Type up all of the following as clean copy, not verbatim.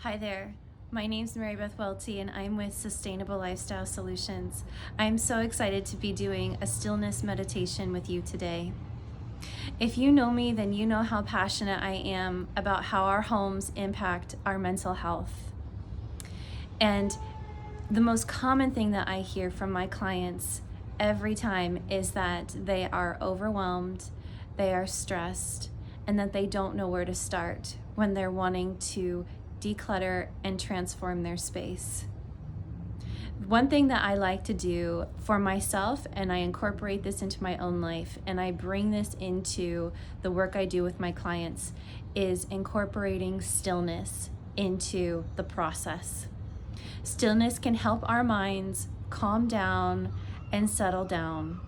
Hi there. My name's Mary Beth Welty and I'm with Sustainable Lifestyle Solutions. I'm so excited to be doing a stillness meditation with you today. If you know me, then you know how passionate I am about how our homes impact our mental health. And the most common thing that I hear from my clients every time is that they are overwhelmed, they are stressed, and that they don't know where to start when they're wanting to declutter and transform their space. One thing that I like to do for myself, and I incorporate this into my own life, and I bring this into the work I do with my clients, is incorporating stillness into the process. Stillness can help our minds calm down and settle down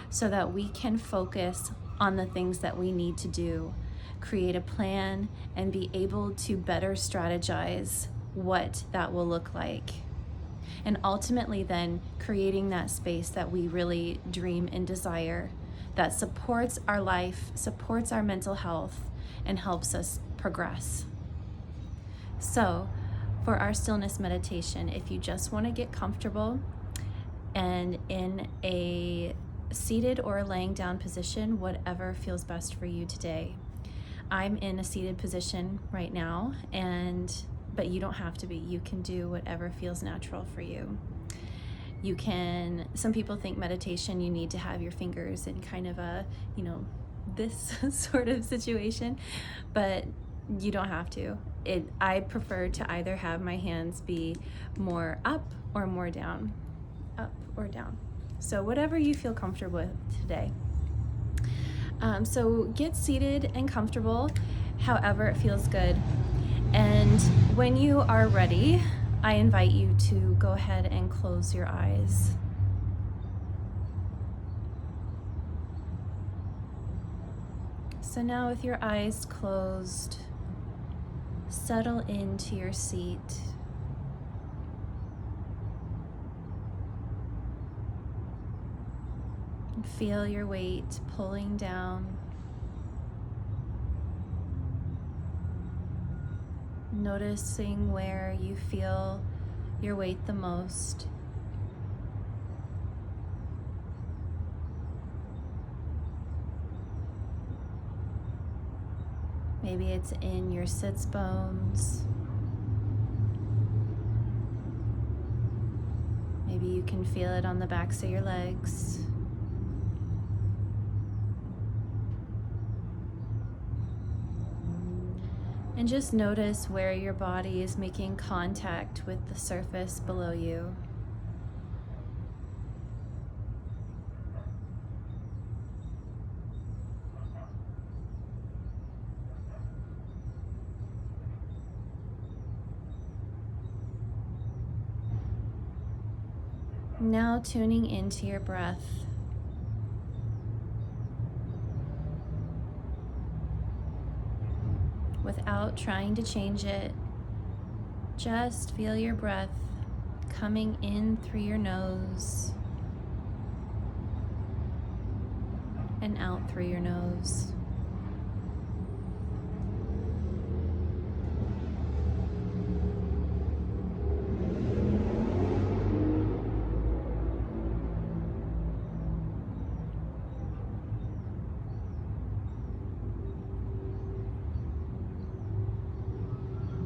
so that we can focus on the things that we need to do, create a plan, and be able to better strategize what that will look like. And ultimately then creating that space that we really dream and desire, that supports our life, supports our mental health, and helps us progress. So for our stillness meditation, if you just want to get comfortable and in a seated or laying down position, whatever feels best for you today. I'm in a seated position right now, but you don't have to be. You can do whatever feels natural for you. Some people think meditation, you need to have your fingers in kind of a, this sort of situation, but you don't have to. I prefer to either have my hands be more up or more down, up or down. So whatever you feel comfortable with today. So get seated and comfortable, however it feels good. And when you are ready, I invite you to go ahead and close your eyes. So now with your eyes closed, settle into your seat. And feel your weight pulling down. Noticing where you feel your weight the most. Maybe it's in your sits bones. Maybe you can feel it on the backs of your legs. And just notice where your body is making contact with the surface below you. Now tuning into your breath. Without trying to change it, just feel your breath coming in through your nose and out through your nose.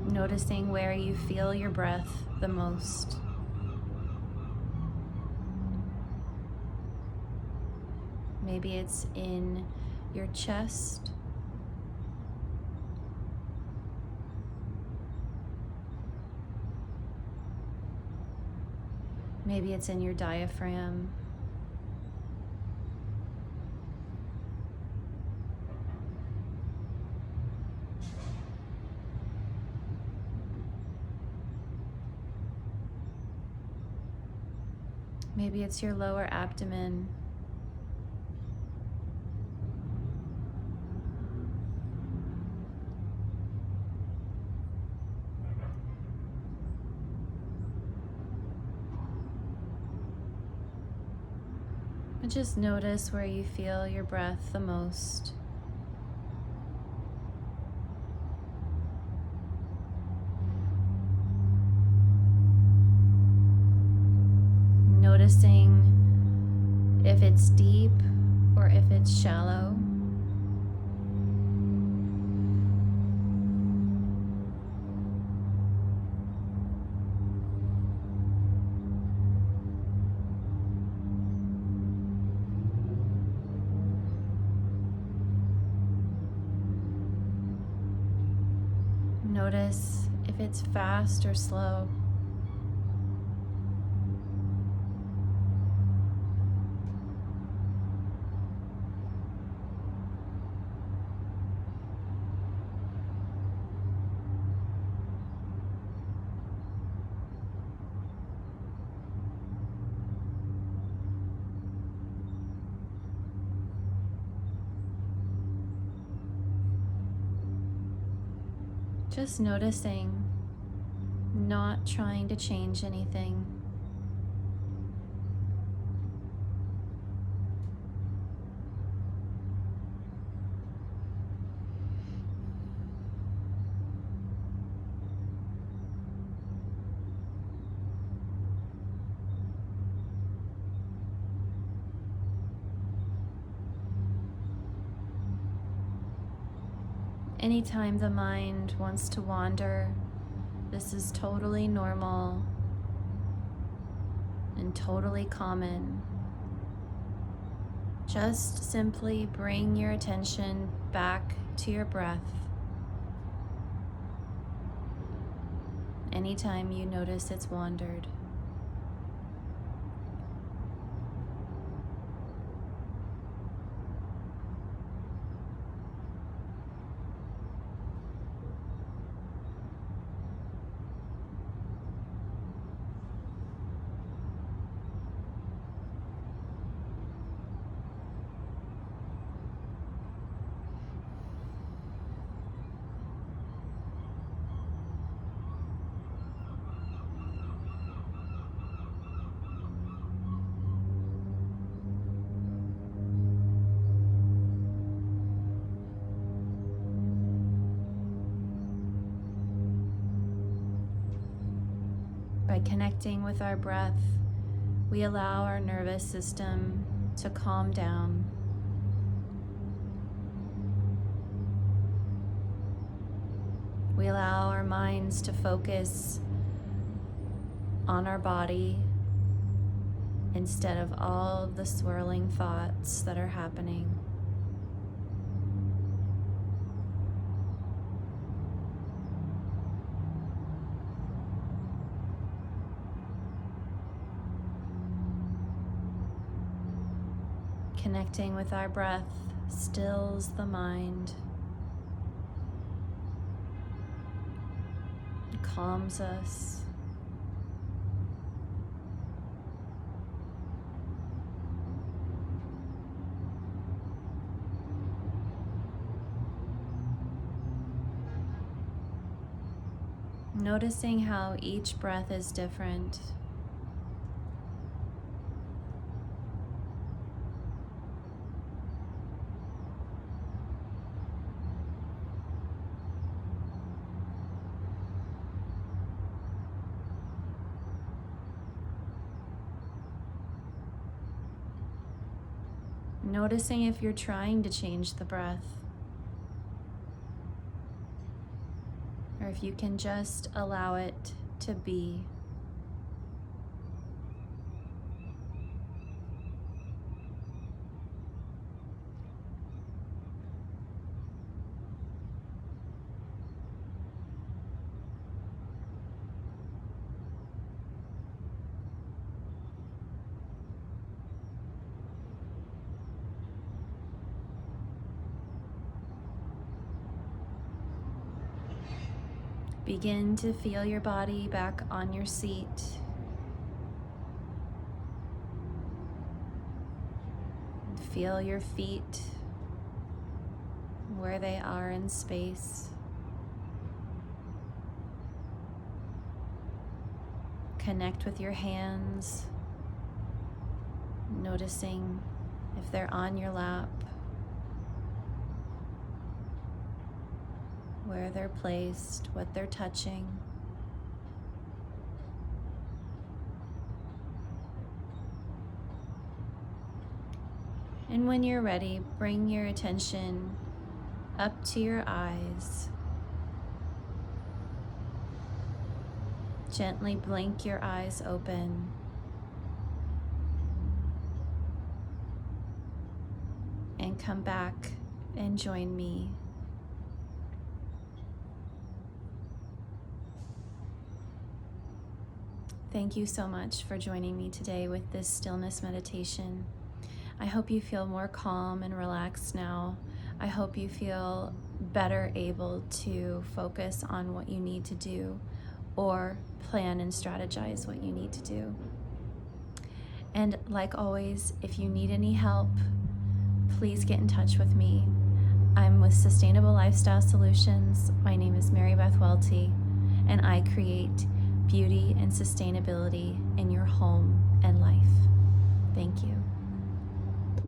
Noticing where you feel your breath the most. Maybe it's in your chest. Maybe it's in your diaphragm. Maybe it's your lower abdomen. And just notice where you feel your breath the most. noticing if it's deep or if it's shallow. Notice if it's fast or slow. Just noticing, not trying to change anything. Anytime the mind wants to wander, this is totally normal and totally common. Just simply bring your attention back to your breath anytime you notice it's wandered. By connecting with our breath, we allow our nervous system to calm down. We allow our minds to focus on our body instead of all the swirling thoughts that are happening. Connecting with our breath stills the mind, calms us. Noticing how each breath is different. Noticing if you're trying to change the breath, or if you can just allow it to be. Begin to feel your body back on your seat. Feel your feet where they are in space. Connect with your hands, noticing if they're on your lap, where they're placed, what they're touching. And when you're ready, bring your attention up to your eyes. Gently blink your eyes open. And come back and join me. Thank you so much for joining me today with this stillness meditation. I hope you feel more calm and relaxed now. I hope you feel better able to focus on what you need to do or plan and strategize what you need to do. And like always, if you need any help, please get in touch with me. I'm with Sustainable Lifestyle Solutions. My name is Mary Beth Welty, and I create beauty and sustainability in your home and life. Thank you.